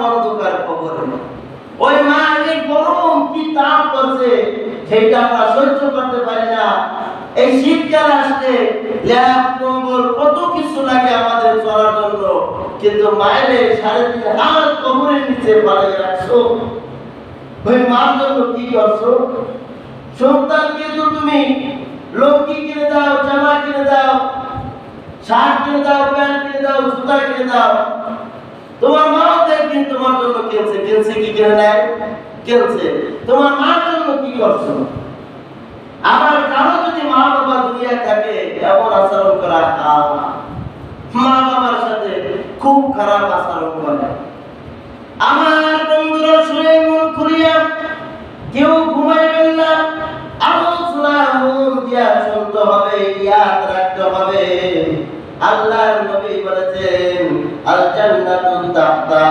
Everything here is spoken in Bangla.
অন্ধকার কবরে ওই মা এই গরম কি তাপ করছে সেটা আমরা সহ্য করতে পারি না। এই শীতকাল আসলে ল্যাপ কম্বল কত কিছু লাগে আমাদের চলার জন্য, কিন্তু মায়ের 3.5 হাত কবরের নিচে বাড়িয়ে রাখছো। ওই মার জন্য কি করছো? সন্তানকে তো তুমি লুঙ্গি কিনে দাও, জামা কিনে দাও, শার্ট কিনে দাও, প্যান্ট কিনে দাও, জুতা কিনে দাও। তোমার মাও দেখবেন তোমার জন্য কিনছে কি কিনে নেয়? কিনছে। তোমার মার জন্য কি করছো? আবার কারো যদি মা বাবা দুনিয়া থাকে এমন আচরণ করা মা বাবার সাথে খুব খারাপ আচরণ করে। আমার বন্ধুরা শুনে মন খুলিয়া কেউ ঘুমাইবেন না, আলোচনা মন দিয়া শুনতে হবে, ইয়াদ রাখতে হবে। আল্লাহর নবী বলেছেন আল জান্নাতু তাহতা